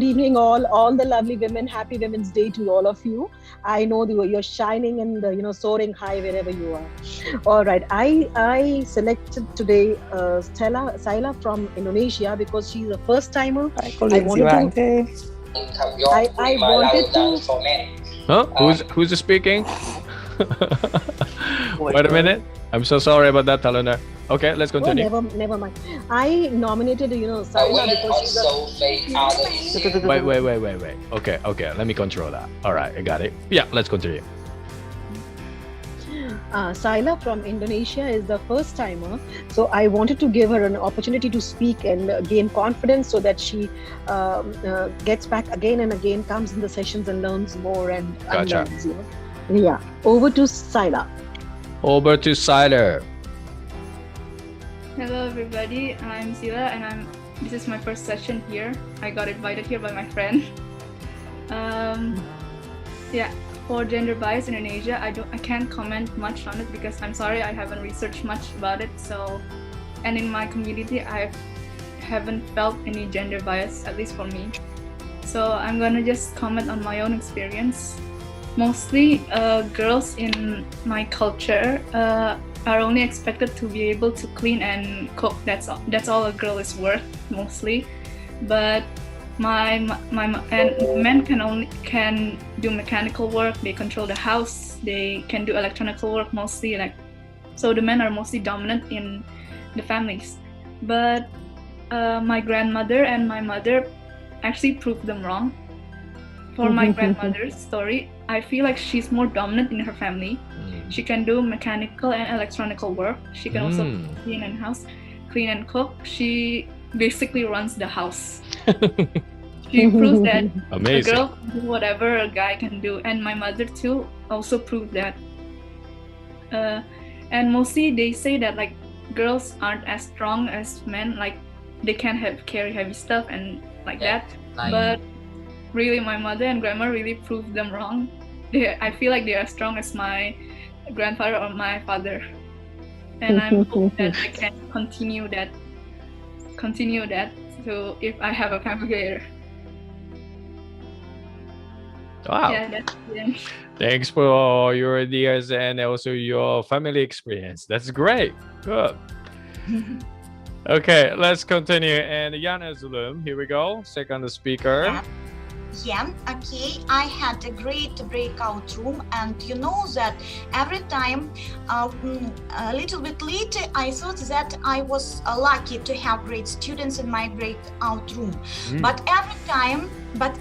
evening, all the lovely women. Happy Women's Day to all of you. I know you're shining and soaring high wherever you are. All right, I selected today Saila from Indonesia because she's a first timer. I wanted to. I wanted to. Huh? Who's speaking? Wait a minute. I'm so sorry about that, Talona. Okay, let's continue. Oh, never mind. I nominated, Saila because she's a... Wait. Okay. Let me control that. All right, I got it. Yeah, let's continue. Saila from Indonesia is the first timer, so I wanted to give her an opportunity to speak and gain confidence so that she gets back again and again, comes in the sessions and learns more and Gotcha. unlearns. Yeah, over to Saila. Over to Siler. Hello everybody, I'm Sila and this is my first session here. I got invited here by my friend. For gender bias in Indonesia, I can't comment much on it because I'm sorry, I haven't researched much about it. And in my community, I haven't felt any gender bias, at least for me. So I'm gonna just comment on my own experience. Mostly girls in my culture are only expected to be able to clean and cook. That's all a girl is worth mostly. But men can do mechanical work. They control the house. They can do electronical work mostly. So the men are mostly dominant in the families. But my grandmother and my mother actually proved them wrong. For my grandmother's story, I feel like she's more dominant in her family. She can do mechanical and electronical work. She can also clean and cook. She basically runs the house. She proves that a girl can do whatever a guy can do. And my mother too also proved that. And mostly they say that girls aren't as strong as men. They can carry heavy stuff and that. But really, my mother and grandma really proved them wrong. I feel like they are as strong as my grandfather or my father, and I'm hoping that I can continue that. So if I have a family later. Wow. Yeah, that's it. Thanks for your ideas and also your family experience. That's great. Good. Okay, let's continue. And Yana Zulum, here we go. Second speaker. Yeah, okay. I had a great breakout room, and you know that every time, a little bit later, I thought that I was lucky to have great students in my breakout room. But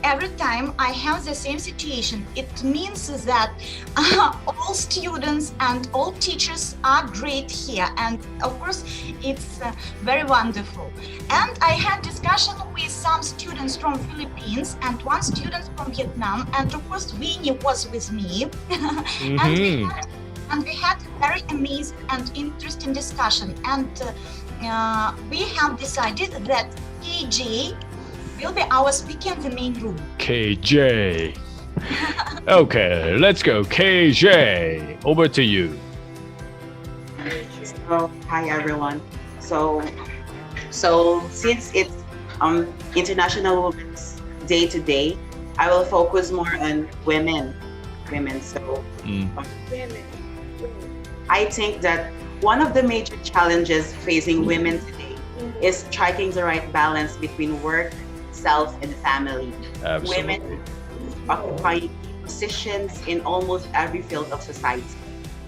every time I have the same situation. It means that all students and all teachers are great here, and of course it's very wonderful. And I had discussion with some students from Philippines and one student from Vietnam, and of course Winnie was with me. and we had a very amazing and interesting discussion, and we have decided that KJ will be our speaker in the main room. KJ. Okay, let's go. KJ, over to you. Hi everyone. So since it's International Women's Day today, I will focus more on women. So I think that one of the major challenges facing women today is striking the right balance between work, self, and family. Absolutely. Women occupy positions in almost every field of society.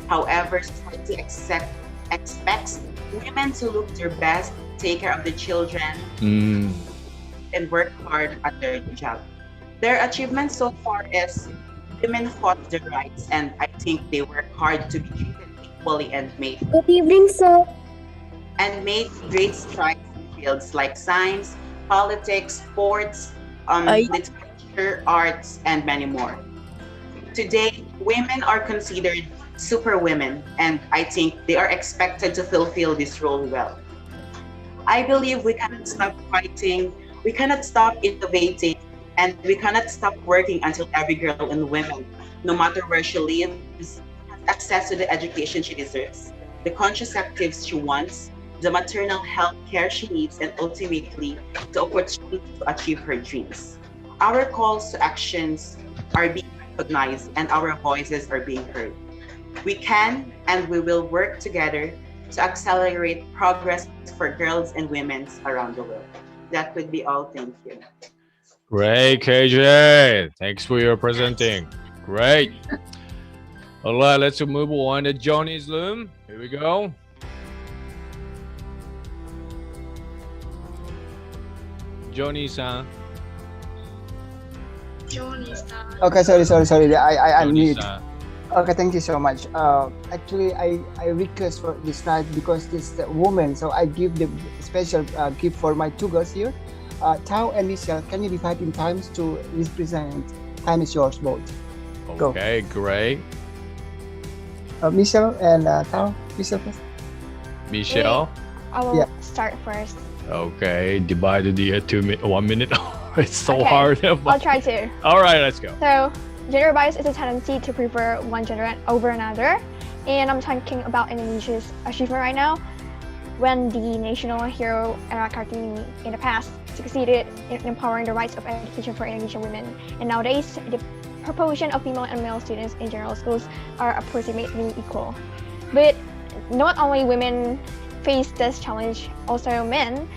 However, society expects women to look their best, take care of the children, and work hard at their job. Their achievement so far is women fought their rights, and I think they work hard to be treated equally and made. Good evening, sir. And made great strides in fields like science, politics, sports, literature, arts, and many more. Today, women are considered superwomen, and I think they are expected to fulfill this role well. I believe we cannot stop fighting, we cannot stop innovating, and we cannot stop working until every girl and woman, no matter where she lives, has access to the education she deserves, the contraceptives she wants, the maternal health care she needs, and ultimately the opportunity to achieve her dreams. Our calls to actions are being recognized and our voices are being heard. We can and we will work together to accelerate progress for girls and women around the world. That would be all. Thank you. Great, KJ. Thanks for your presenting. Great. All right, let's move on to Johnny's loom. Here we go. Johnny-san. Okay, sorry. I unmute. Johnny-san. Okay, thank you so much. Actually, I request for this night because this is a woman, so I give the special gift for my two girls here. Tao and Michelle, can you divide in times to represent? Time is yours both. Go. Okay, great. Michelle and Tao. Michelle first. Michelle. I will Yeah. start first. Okay, divided the 1 minute. It's so Okay, hard. I'll try to. All right, let's go. So, gender bias is a tendency to prefer one gender over another. And I'm talking about Indonesia's achievement right now. When the national hero era Kartini in the past succeeded in empowering the rights of education for Indonesian women. And nowadays, the proportion of female and male students in general schools are approximately equal. But not only women face this challenge, also men.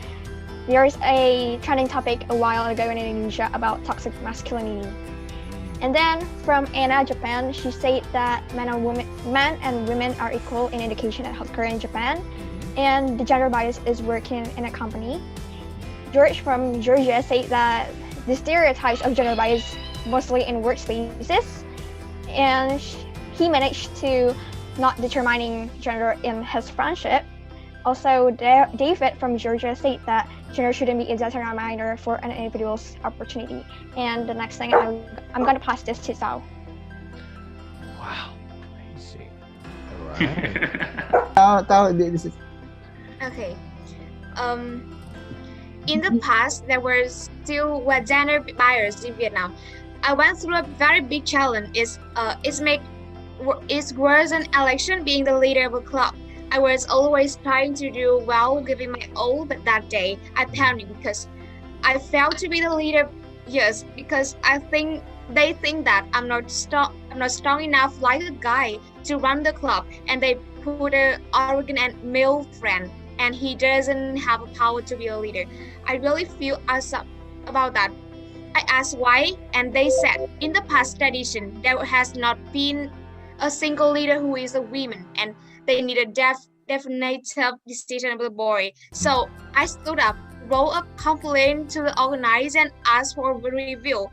There is a trending topic a while ago in Indonesia about toxic masculinity. And then from Anna, Japan, she said that men and women are equal in education and healthcare in Japan, and the gender bias is working in a company. George from Georgia said that the stereotypes of gender bias mostly in workspaces, and he managed to not determining gender in his friendship. Also, David from Georgia said that gender shouldn't be a determiner for an individual's opportunity. And the next thing, I'm going to pass this to Sao. Wow, amazing. All right. Tao, this is. Okay. In the past, there was still gender bias in Vietnam. I went through a very big challenge. It's worse than election being the leader of a club. I was always trying to do well, giving my all, but that day I panicked because I failed to be the leader. Yes, because they think that I'm not strong enough like a guy to run the club, and they put an arrogant and male friend, and he doesn't have a power to be a leader. I really feel upset about that. I asked why, and they said in the past tradition there has not been a single leader who is a woman, and they need a definitive decision of the boy. So I stood up, wrote a complaint to the organizer, and asked for a review.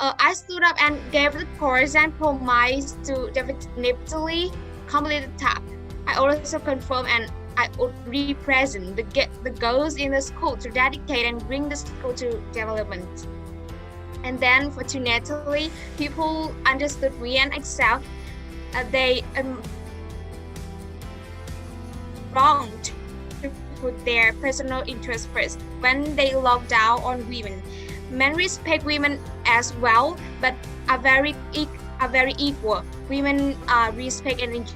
I stood up and gave the course and promised to definitively complete the task. I also confirmed and I would represent the girls in the school to dedicate and bring the school to development. And then fortunately, people understood me and accept they wrong to put their personal interests first when they look down on women. Men respect women as well, but are very equal. Women respect and enjoy.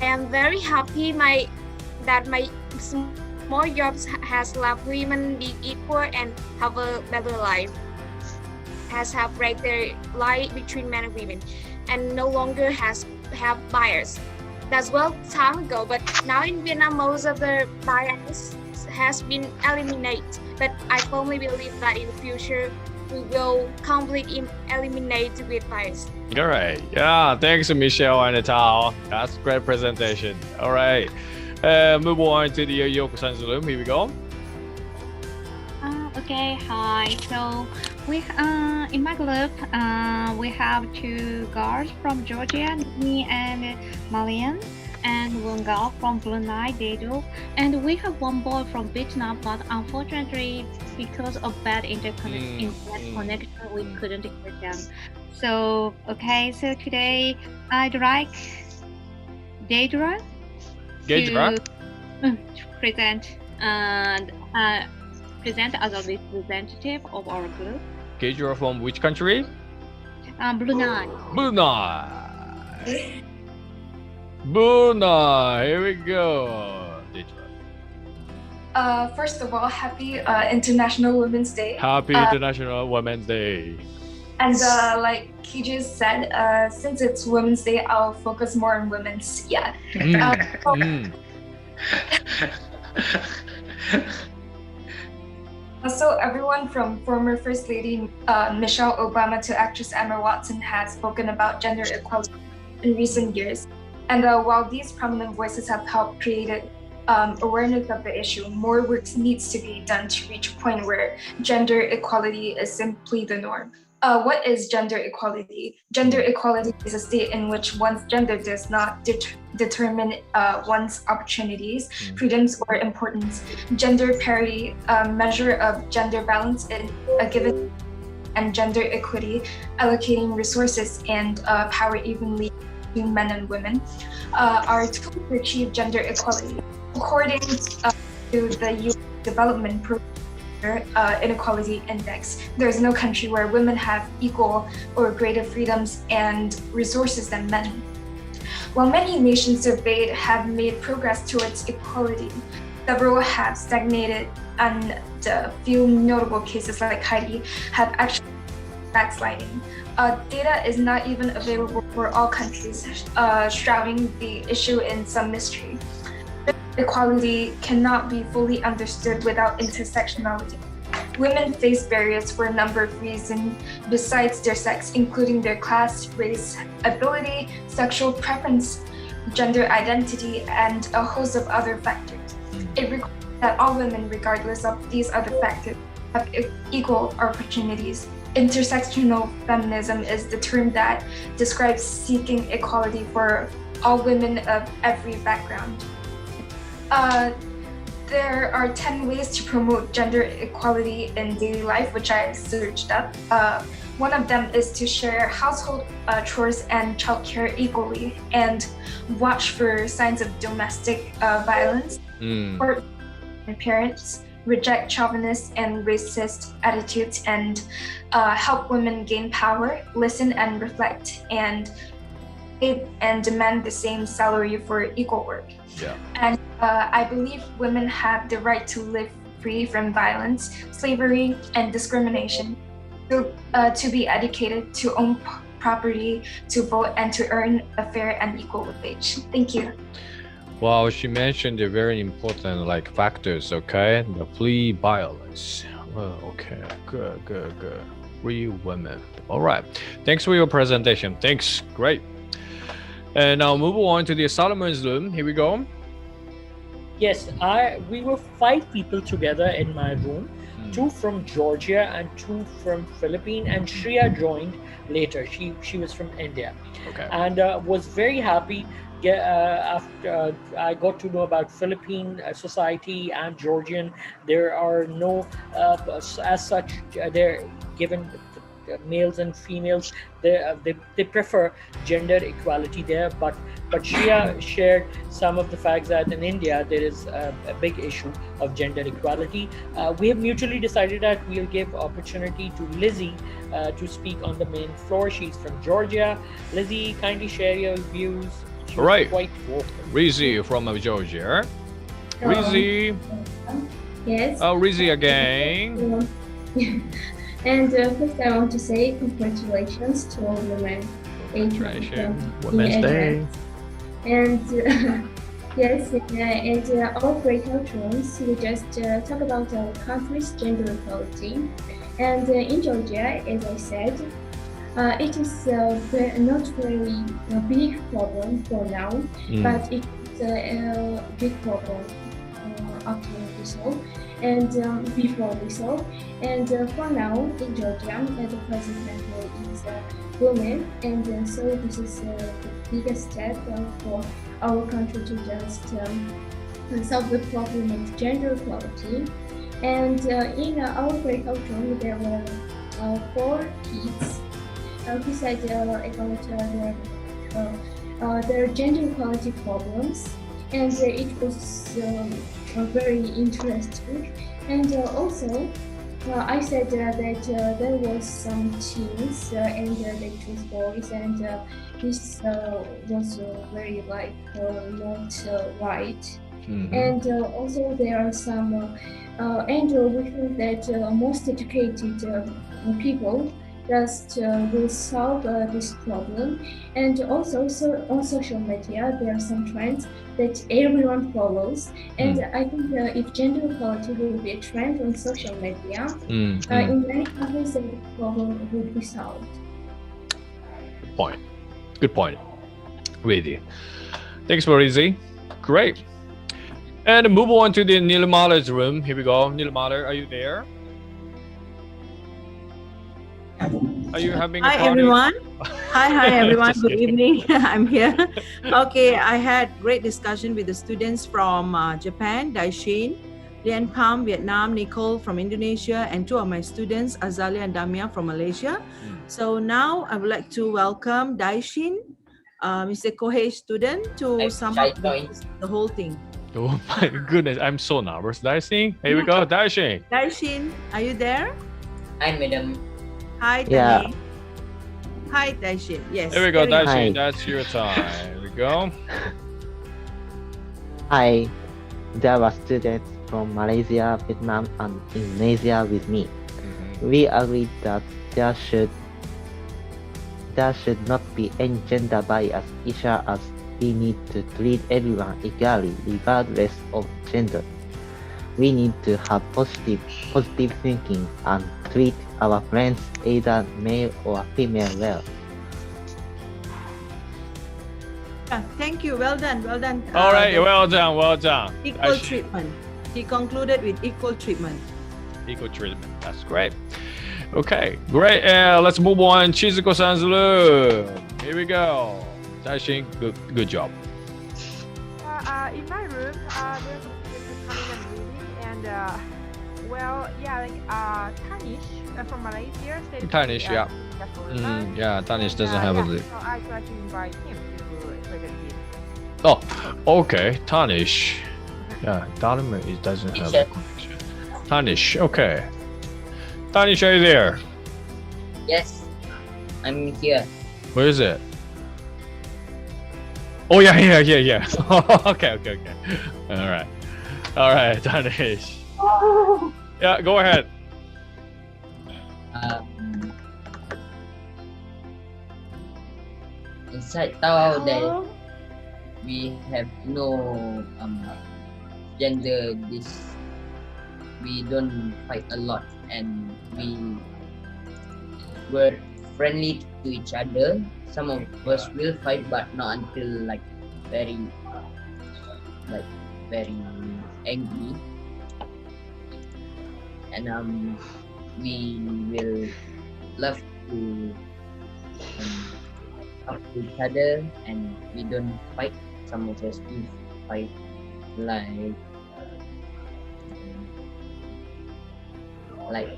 I am very happy that my small jobs has left women be equal and have a better life. Has have greater light between men and women, and no longer have bias. That's well time ago, but now in Vietnam, most of the bias has been eliminated. But I firmly believe that in the future, we will completely eliminate with bias. All right. Yeah, thanks, Michelle and Tao. That's great presentation. All right. Move on to the Yoko-san's room. Here we go. Okay, hi. So we in my group we have two girls from Georgia, me and Malian, and one girl from Brunei, Dedo, and we have one boy from Vietnam, but unfortunately because of bad internet connection we couldn't hear them. So okay, so today I'd like Deidra to present and present as a representative of our group. Okay, you're from which country? Brunei. Brunei. Brunei. Here we go. First of all, happy International Women's Day. Happy International Women's Day. And like he just said, since it's Women's Day, I'll focus more on women's. Yeah. So everyone from former First Lady Michelle Obama to actress Emma Watson has spoken about gender equality in recent years. And while these prominent voices have helped create awareness of the issue, more work needs to be done to reach a point where gender equality is simply the norm. What is gender equality? Gender equality is a state in which one's gender does not determine one's opportunities, freedoms, or importance. Gender parity, measure of gender balance in a given, and gender equity, allocating resources and power evenly between men and women, are tools to achieve gender equality. According to the UN Development Program Inequality Index, there is no country where women have equal or greater freedoms and resources than men. While many nations surveyed have made progress towards equality, several have stagnated, and a few notable cases like Haiti have actually backsliding. Data is not even available for all countries, shrouding the issue in some mystery. Equality cannot be fully understood without intersectionality. Women face barriers for a number of reasons besides their sex, including their class, race, ability, sexual preference, gender identity, and a host of other factors. It requires that all women, regardless of these other factors, have equal opportunities. Intersectional feminism is the term that describes seeking equality for all women of every background. There are 10 ways to promote gender equality in daily life, which I searched up. One of them is to share household chores and childcare equally, and watch for signs of domestic violence, or parents, reject chauvinist and racist attitudes, and help women gain power, listen and reflect, and demand the same salary for equal work. Yeah. And I believe women have the right to live free from violence, slavery, and discrimination, to be educated, to own property, to vote, and to earn a fair and equal wage. Thank you. Wow, she mentioned the very important factors, okay? The free violence. Well, okay, good. Free women. All right. Thanks for your presentation. Thanks. Great. And now move on to the Solomon's room. Here we go. Yes, we were 5 people together in my room, 2 from Georgia and 2 from Philippines, and Shreya joined later. She was from India. Okay. And was very happy after I got to know about Philippine society and Georgian. There are no, as such, they're given males and females, they prefer gender equality there, but Shreya shared some of the facts that in India there is a big issue of gender equality. We have mutually decided that we'll give opportunity to Lizzie to speak on the main floor. She's from Georgia. Lizzie, kindly share your views. All right. Quite vocal. Rizzy from Georgia. Rizzy. Yes. Oh, Rizzy again. And first I want to say congratulations to all women. Women's Day. And yes, and our breakout rooms, we just talk about our country's gender equality. And in Georgia, as I said, it is not very big problem for now, but it is a big problem after we solve. And before we solve, and for now in Georgia, the president is a woman, and so this is the biggest step for our country to just solve the problem of gender equality. And in our breakout room, there were 4 kids who said about their gender equality problems, and it was very interesting. And also I said that there was some teens and they chose boys, and this was very not right. And also there are some, and we think that most educated people just will solve this problem. And also, so on social media, there are some trends that everyone follows. And I think if gender equality will be a trend on social media, in many countries, the problem would be solved. Good point. Good point. Really. Thanks for Izzy. Great. And move on to the Nilmala's room. Here we go. Nilmala, are you there? Are you having a Hi party? everyone. Hi everyone. Just Good kidding. evening. I'm here. Okay, I had great discussion with the students from Japan, Daishin, Lian Pam, Vietnam, Nicole from Indonesia, and two of my students, Azalia and Damia from Malaysia. So now I would like to welcome Daishin, Mr. Kohei student, to sum up the whole thing. Oh my goodness, I'm so nervous. Daishin, here we go. Daishin. Daishin, are you there? Hi, madam. Hi, Yeah. Dani. Hi, Daishin. Yes. Here we go, carry on. Daishin. That's your time. Here we go. Hi, there were students from Malaysia, Vietnam, and Indonesia with me. We agreed that there should not be any gender bias, each as we need to treat everyone equally regardless of gender. We need to have positive thinking and treat our friends either male or female well. Yeah, thank you. Well done. Well done. All right, well done, well done. Equal Daishin. treatment. He concluded with equal treatment. Equal treatment. That's great. Okay, great. Let's move on. Chizuko-san's room. Here we go. Daishin, good job. In my room, there's a student coming and reading, and Tanish from Malaysia. Said Tanish, he, yeah. Jakarta. Yeah, Tanish doesn't have a So I tried to invite him to present it. Oh, okay. Tanish. Yeah, Dalima it doesn't have a connection. Tanish, okay. Tanish, are you there? Yes, I'm here. Where is it? Oh yeah. okay. All right, Tanish. Yeah, go ahead. Inside Tao that we have no gender we don't fight a lot, and we were friendly to each other. Some of us will fight, but not until very angry. And we will love to talk to each other, and we don't fight. Some of us do fight, like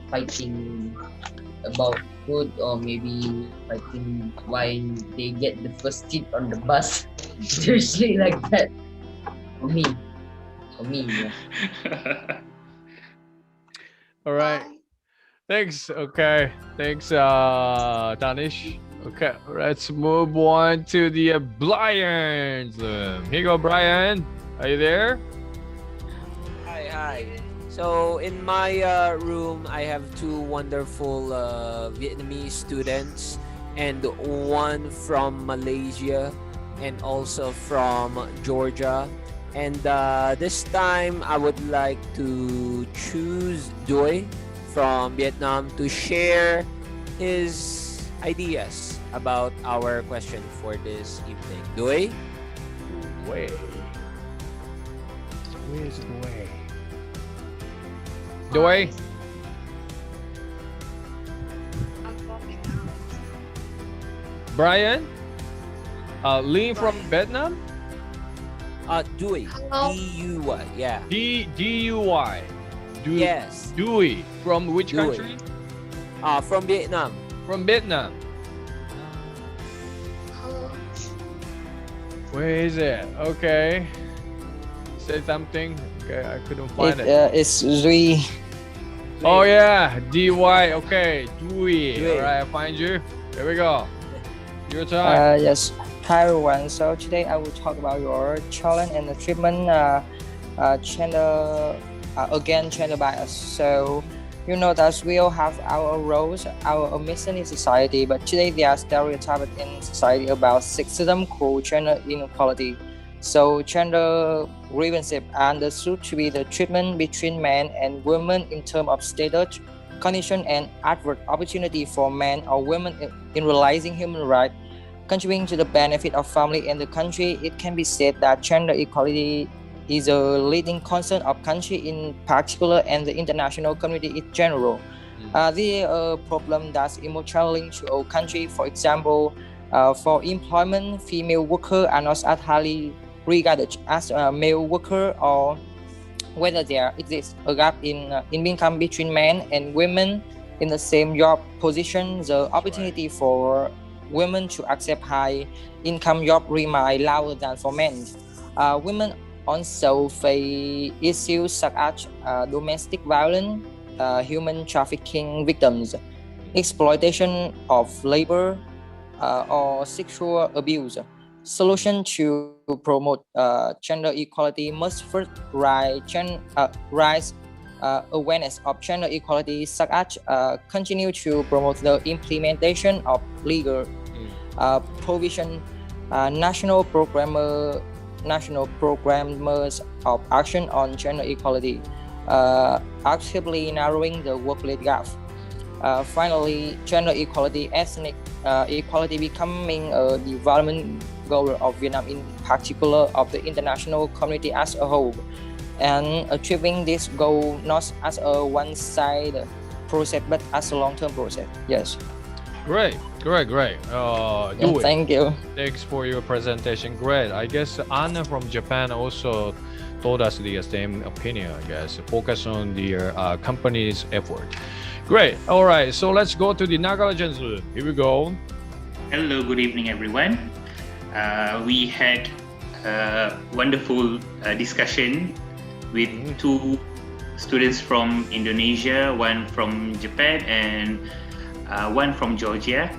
fighting about food, or maybe fighting why they get the first seat on the bus. Seriously, like that. For me, yeah. All right. Thanks. Okay. Thanks, Tanish. Okay, let's move on to the Brian's room. Here you go, Brian. Are you there? Hi. So in my room, I have two wonderful Vietnamese students, and one from Malaysia, and also from Georgia. And this time, I would like to choose Doi from Vietnam to share his ideas about our question for this evening. Doi? Way. Where's the way? Doi? Brian? Lin from Vietnam? Dui. D-U-Y. Yeah. D-U-Y. Yes. Dui. From which Dui. country? From Vietnam. From Vietnam. Where is it? Okay. Say something. Okay, I couldn't find it. It's Zui. Oh yeah, D-Y. Okay, Dui. Dui. All right, I find you. Here we go. Your time. Yes. Hi everyone. So today I will talk about your challenge and the treatment gender gender bias. So you know that we all have our roles, our mission in society, but today there are stereotypes in society about sexism called gender inequality. So gender grievances are understood to be the treatment between men and women in terms of status, condition, and adverse opportunity for men or women in realizing human rights, contributing to the benefit of family and the country. It can be said that gender equality is a leading concern of country in particular and the international community in general. The problem that's emotionally linked to our country. For example, for employment, female workers are not as highly regarded as a male worker, or whether there exists a gap in income between men and women in the same job position. The opportunity for women to accept high income job remain lower than for men. Women also face issues such as domestic violence, human trafficking victims, exploitation of labor, or sexual abuse. Solution to promote gender equality must first raise awareness of gender equality, such as continue to promote the implementation of legal provision, national programmers of action on gender equality, actively narrowing the workplace gap. Finally, gender equality, ethnic equality becoming a development goal of Vietnam, in particular of the international community as a whole, and achieving this goal not as a one-sided process but as a long-term process. Yes. Great. Thank you. Thanks for your presentation. Great. I guess Anna from Japan also told us the same opinion. I guess focus on the company's effort. Great. All right. So let's go to the Naga Gensu. Here we go. Hello. Good evening, everyone. We had a wonderful discussion with two students from Indonesia, one from Japan, and one from Georgia.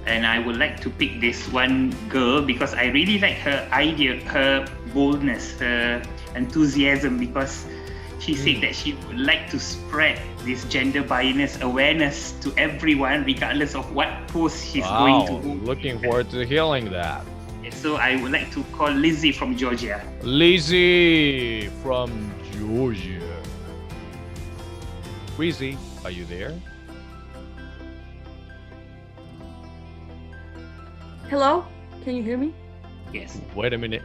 And I would like to pick this one girl because I really like her idea, her boldness, her enthusiasm, because she said that she would like to spread this gender bias awareness to everyone, regardless of what post she's going to hold. Looking forward to hearing that. So I would like to call Lizzie from Georgia. Lizzie from Georgia. Lizzie, are you there? Hello, can you hear me? Yes. Wait a minute.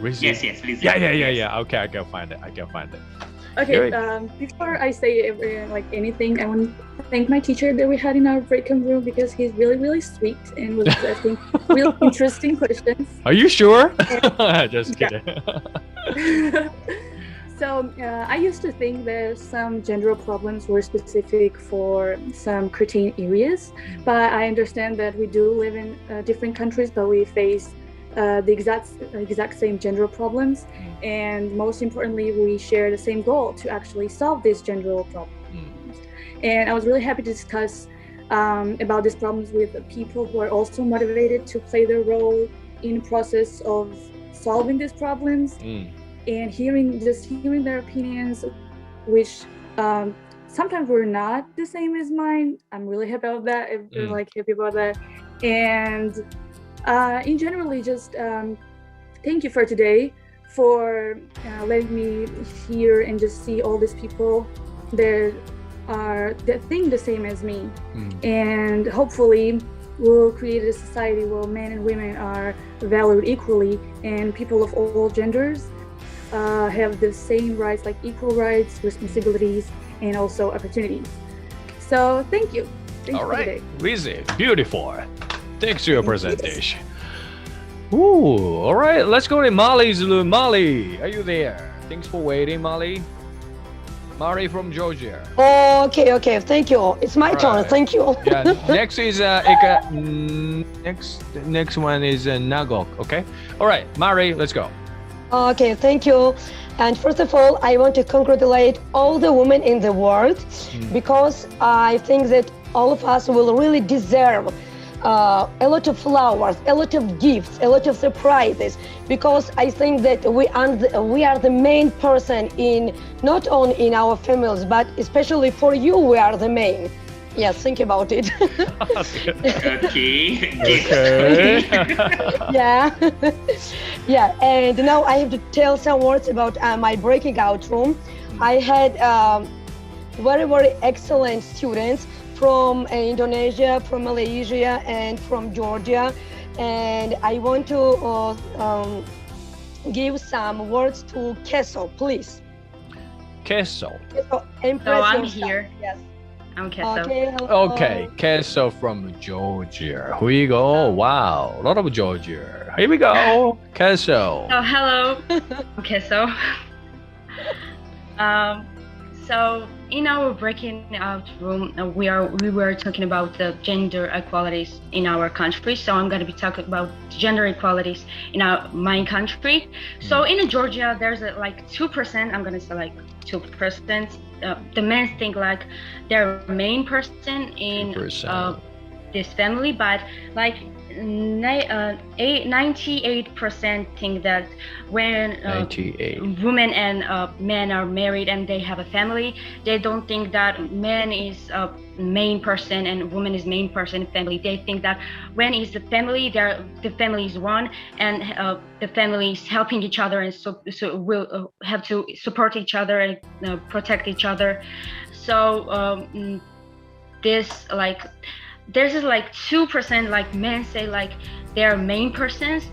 Lizzie? Yes, Lizzie. Yeah. Okay, I can find it. Okay, before I say anything, I want to thank my teacher that we had in our break-in room because he's really, really sweet and was asking really interesting questions. Are you sure? Just kidding. So I used to think that some gender problems were specific for some certain areas, but I understand that we do live in different countries, but we face the exact same gender problems, and most importantly, we share the same goal to actually solve these gender problems. And I was really happy to discuss about these problems with people who are also motivated to play their role in the process of solving these problems. And hearing their opinions, which sometimes were not the same as mine. I'm really happy about that. Happy about that. And in generally, just thank you for today, for letting me hear and just see all these people that think the same as me. And hopefully we'll create a society where men and women are valued equally, and people of all genders have the same rights, like equal rights, responsibilities, and also opportunities. So thank you. All right, Lizzie, beautiful. Thanks for your presentation. Ooh, all right, let's go to Molly Zulu. Molly, are you there? Thanks for waiting, Molly. Molly from Georgia. Okay, thank you. It's my turn. Thank you. Yeah, next is next one is Nagok. Okay, all right, Mari, let's go. Okay, thank you. And first of all, I want to congratulate all the women in the world because I think that all of us will really deserve a lot of flowers, a lot of gifts, a lot of surprises, because I think that we are the main person in not only in our families, but especially for you, we are the main. Yes, think about it. Okay. Yeah. Yeah, and now I have to tell some words about my breaking out room. I had very, very excellent students from Indonesia, from Malaysia, and from Georgia. And I want to give some words to Keso, please. Queso. Keso, impress I'm yourself. here. Yes. I'm Keso. Okay, hello. Okay, queso from Georgia. Here we go. Wow, a lot of Georgia. Here we go. Queso. So hello, I'm Keso. So in our breaking out room, we were talking about the gender equalities in our country. So I'm going to be talking about gender equalities in my country. So in Georgia, there's like 2%. I'm going to say like 2%. The men think like they're main person in this family, but like 98% think that when women and men are married and they have a family, they don't think that man is a main person and woman is main person in family. They think that when is the family, the family is one, and the family is helping each other, and so we'll have to support each other and protect each other. So this like there's like 2% like men say like they're main persons,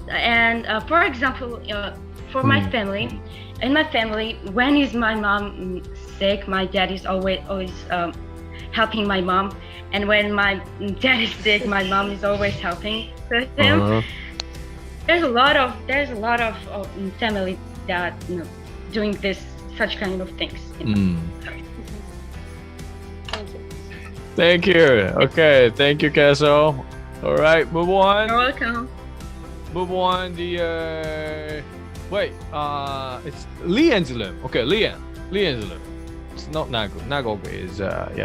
and for example, for my family, in my family, when is my mom sick, my dad is always helping my mom, and when my dad is sick, my mom is always helping him. There's a lot of family that doing such kind of things. Thank you. Okay, thank you, Keso. All right, move on. You're welcome. Move on. It's Lian's room. Okay, Lian's room. It's not Nagoge is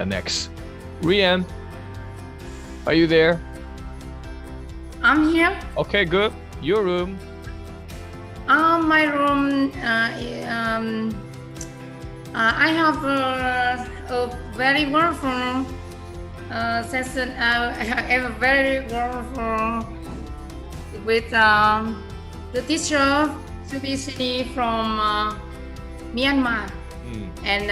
next. Rian, are you there? I'm here. Okay, good. Your room. My room. I have a very wonderful session. I have a very wonderful with the teacher Subisini from Myanmar, and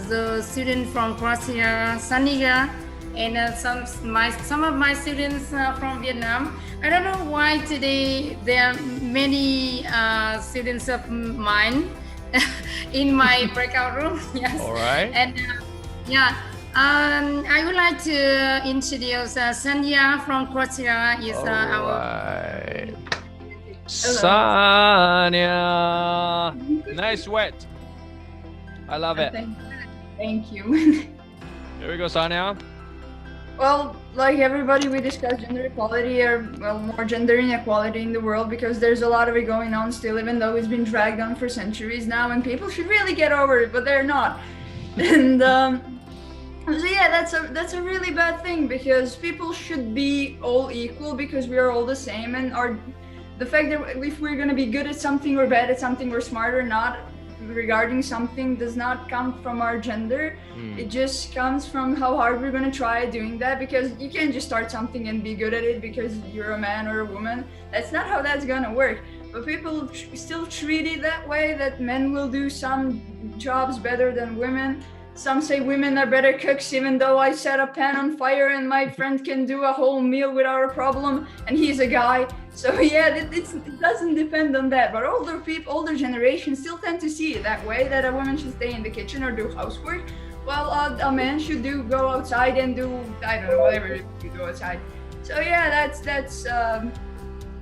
the student from Croatia, Sanija, and some of my students from Vietnam. I don't know why today there are many students of mine in my breakout room. Yes. All right. And I would like to introduce Sandhya from Croatia. Is our Sanya. Nice sweat. I love it. Thank you. Here we go, Sanya. Well, like everybody, we discuss gender equality, or more gender inequality in the world, because there's a lot of it going on still, even though it's been dragged on for centuries now, and people should really get over it, but they're not. And so yeah, that's a really bad thing, because people should be all equal, because we are all the same, and the fact that if we're going to be good at something or bad at something or smart or not regarding something does not come from our gender. It just comes from how hard we're going to try doing that, because you can't just start something and be good at it because you're a man or a woman. That's not how that's going to work. But people still treat it that way, that men will do some jobs better than women. Some say women are better cooks, even though I set a pan on fire and my friend can do a whole meal without a problem, and he's a guy. So yeah, it doesn't depend on that. But older generations still tend to see it that way, that a woman should stay in the kitchen or do housework, while a man should go outside and do, I don't know, whatever you do outside. So yeah, that's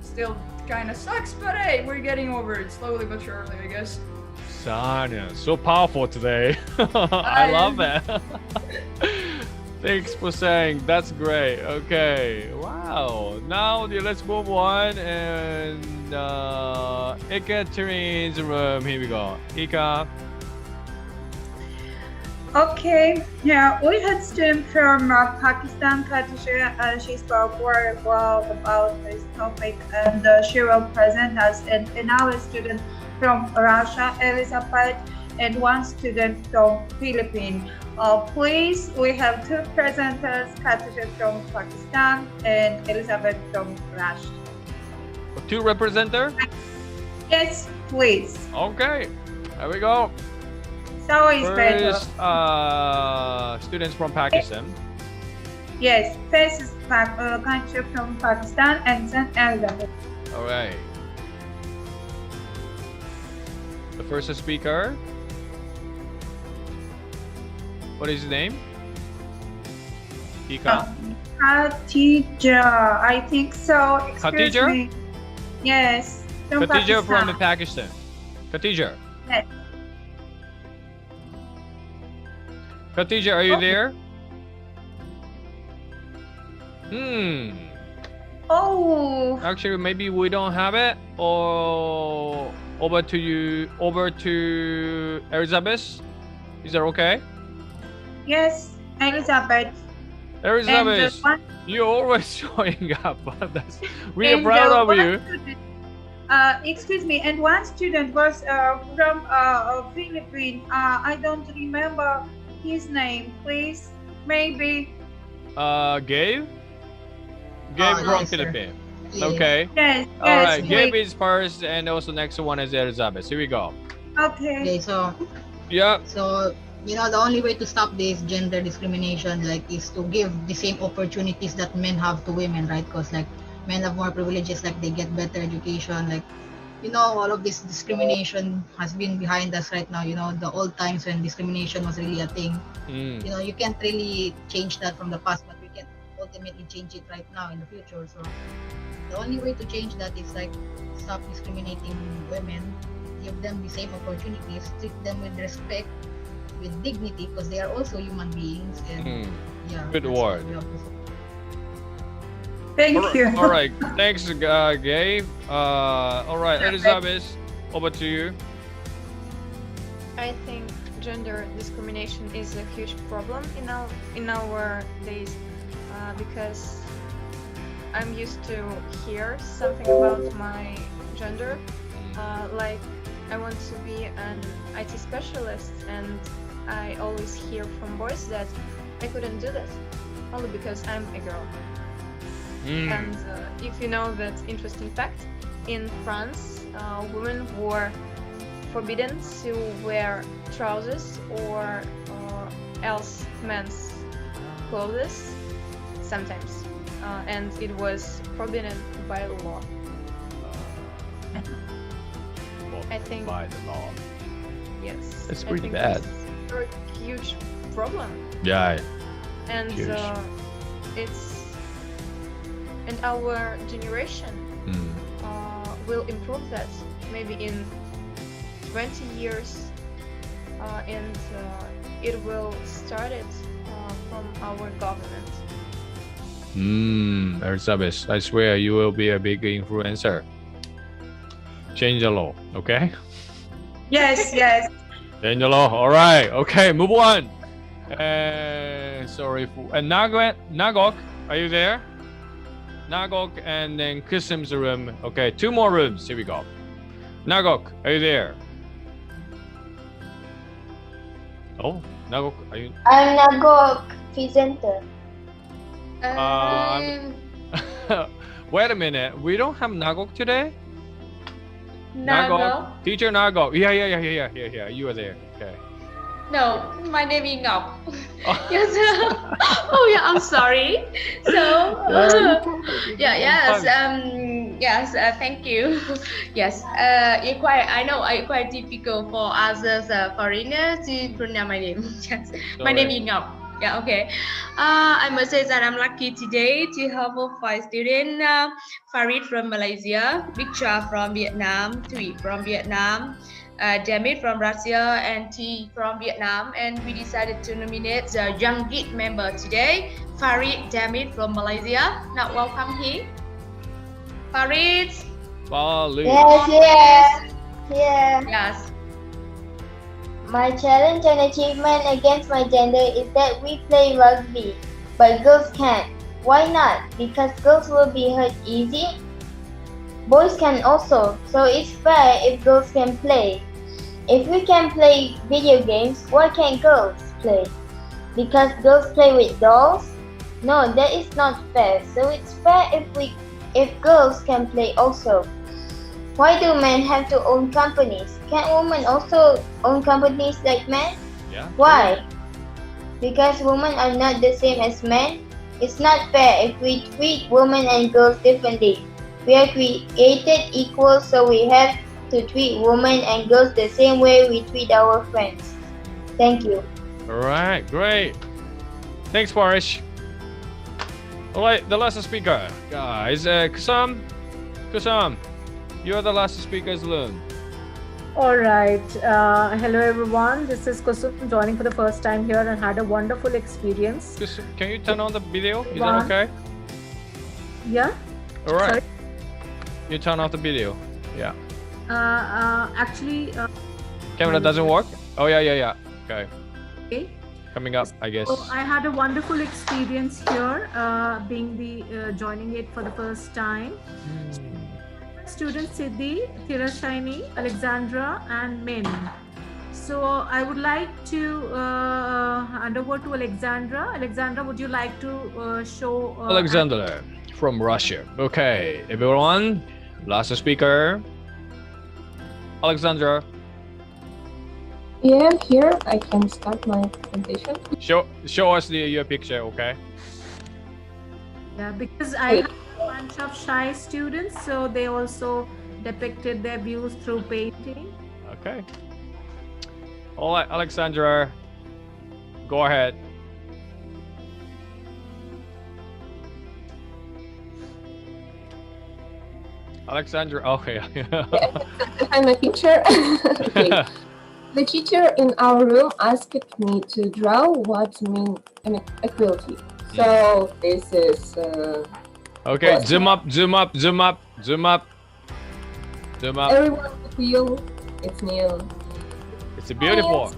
still kind of sucks, but hey, we're getting over it slowly but surely, I guess. Sanya, so powerful today. I love that. Thanks for saying. That's great. Okay. Wow. Now let's move on, and Ekaterine's room. Here we go. Ika. Okay, yeah, we had student from Pakistan, Khadija. She spoke very well about this topic, and she will present us. And another student from Russia, Elizabeth, and one student from Philippines. Please, we have two presenters, Khadija from Pakistan and Elizabeth from Russia. Two representer? Yes, please. Okay, here we go. So it's better. First, students from Pakistan. Yes, first is country from Pakistan and then Elizabeth. All right. The first speaker. What is his name? Ika. Khadija, I think so. Excuse Khadija? me. Yes, from Khadija Pakistan. from Pakistan. Khadija. Yes. Khadija, are you Okay. there? Oh. Actually, maybe we don't have it. Or over to you. Over to Elizabeth. Is that okay? Yes, Elizabeth. Elizabeth, And, one- you're always showing up. We are and, proud of one you. student- excuse me, and one student was from Philippines. I don't remember his name. Please, maybe. Gabe? Gabe from yes, sir. Philippines. Yes. Okay. Yes, All yes, right. Gabe please. is first, and also next one is Elizabeth. Here we go. Okay. Okay, so Yeah. so the only way to stop this gender discrimination is to give the same opportunities that men have to women, right? Because men have more privileges, they get better education, all of this discrimination has been behind us right now. The old times when discrimination was really a thing. You can't really change that from the past, but we can ultimately change it right now in the future. So the only way to change that is stop discriminating women, give them the same opportunities, treat them with respect, with dignity, because they are also human beings. And yeah, Good that's what word. we have to say. Thank you. All right. Thanks, Gabe. All right, Elizabeth, over to you. I think gender discrimination is a huge problem in our days because I'm used to hear something about my gender, like I want to be an IT specialist, and I always hear from boys that I couldn't do that only because I'm a girl. And if you know that interesting fact, in France, women were forbidden to wear trousers or else men's clothes sometimes, and it was forbidden by law. I think by the law. Yes. That's I pretty think bad. It's a huge problem. Yeah. And Huge. and our generation will improve that maybe in 20 years, and it will start it from our government. Elizabeth, I swear you will be a big influencer. Change the law, okay? Yes, yes. Change the law. All right. Okay, move on. Sorry for Nagok, are you there? Nagok and then Kusim's room. Okay, two more rooms. Here we go. Nagok, are you there? Oh, Nagok, are you? I'm Nagok presenter. Wait a minute. We don't have Nagok today? Nagok? Teacher Nagok. Yeah. You are there. Okay. No, my name is Ngọc. Yes. Oh yeah, I'm sorry. So yes. Thank you. Yes. I know it's quite difficult for us as a foreigner to pronounce my name. Yes. My name is Ngọc. Yeah. Okay. I must say that I'm lucky today to have 5 students. Farid from Malaysia, Victor from Vietnam, Thủy from Vietnam, Damit from Russia, and T from Vietnam. And we decided to nominate the youngest member today, Farid Damit from Malaysia. Now welcome here. Farid. Farid. Yes. Yes. My challenge and achievement against my gender is that we play rugby, but girls can't. Why not? Because girls will be hurt easy. Boys can also, so it's fair if girls can play. If we can play video games, why can't girls play? Because girls play with dolls? No, that is not fair. So it's fair if girls can play also. Why do men have to own companies? Can women also own companies like men? Yeah. Why? Because women are not the same as men. It's not fair if we treat women and girls differently. We are created equal, so we have to treat women and girls the same way we treat our friends. Thank you. All right, great. Thanks, Parish. All right, the last speaker, guys. Kusam, you're the last speaker, Loon. All right. Hello, everyone. This is Kusum joining for the first time here and had a wonderful experience. Kusum, can you turn on the video? Is that okay? Yeah. All right. Sorry? You turn off the video. Yeah. Actually. Camera doesn't work? Oh, yeah. Okay. Okay. Coming up, I guess. So I had a wonderful experience here, joining it for the first time. Students Siddhi, Tirashini, Alexandra, and Min. So I would like to hand over to Alexandra. Alexandra, would you like to show? Alexandra from Russia. Okay, everyone. Last speaker. Alexandra. Yeah, here I can start my presentation. Show us your picture, okay? Yeah, because I have a bunch of shy students, so they also depicted their views through painting. Okay. All right, Alexandra, go ahead. Alexandra, okay. Behind my picture. Okay. The teacher in our room asked me to draw what means equality. So this is. Okay, zoom up. Everyone feel it's new. It's beautiful.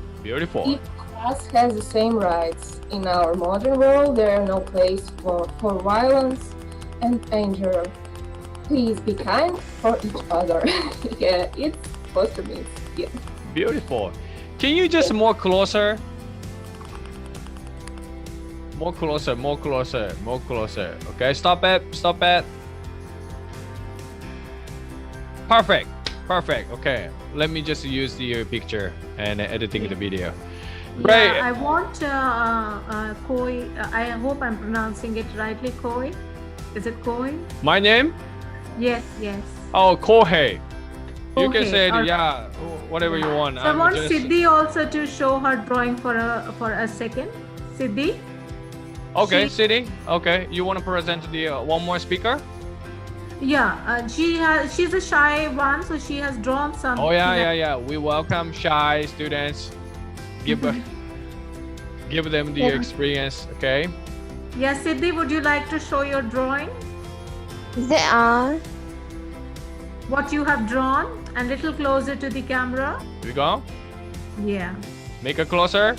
Each class has the same rights. In our modern world, there are no place for violence and danger. Please be kind for each other. Yeah, it's supposed to be. Yeah. Beautiful. Can you just more closer? More closer. Okay, stop it. Perfect. Okay, let me just use the picture and editing the video. Great. Yeah, I want Koi. I hope I'm pronouncing it rightly. Koi. Is it Koi? My name? Yes. Oh, Kohei. You can Okay, say it, alright. yeah, whatever you want. So I want Siddhi also to show her drawing for a second. Siddhi. Okay, Siddhi. Okay, you want to present the one more speaker? Yeah, she's a shy one, so she has drawn some. Oh yeah. We welcome shy students. Give them the experience. Okay. Yeah, Siddhi, would you like to show your drawing? Is it on? What you have drawn, and little closer to the camera. Here we go. Yeah. Make it closer.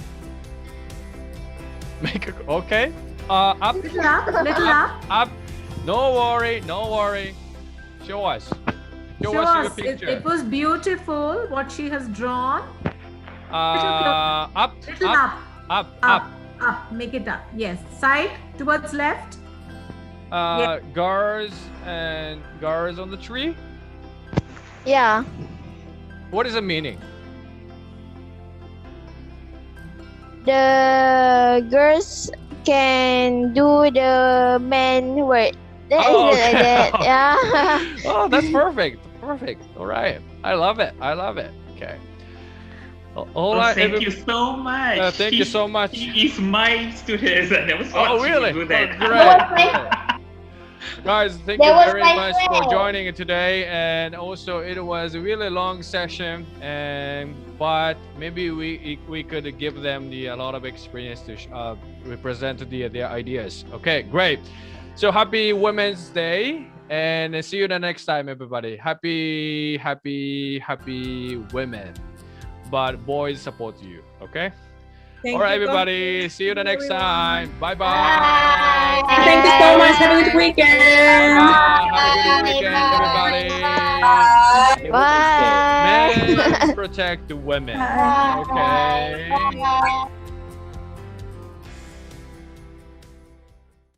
Okay. Up. Little up. Up. No worry. Show us your picture. It was beautiful what she has drawn. Up. Little up. Make it up. Yes. Side towards left. Girls on the tree. Yeah. What is the meaning? The girls can do the men work. That is like that. Yeah. Oh, that's perfect. All right. I love it. Okay. All right. Thank you so much. Thank you so much. He is my student. I never thought Oh, really? do that. Great. Guys, thank you That was very my much friend. for joining today, and also it was a really long session, but maybe we could give them a lot of experience to represent their ideas. Okay, great. So happy Women's Day, and see you the next time, everybody. Happy women. but boys support you. Okay. Thank All right, you, everybody. See you the next time. Bye bye. Thank you so much. Have a good weekend. Have a good weekend, everybody. Bye. Men protect the women. Okay.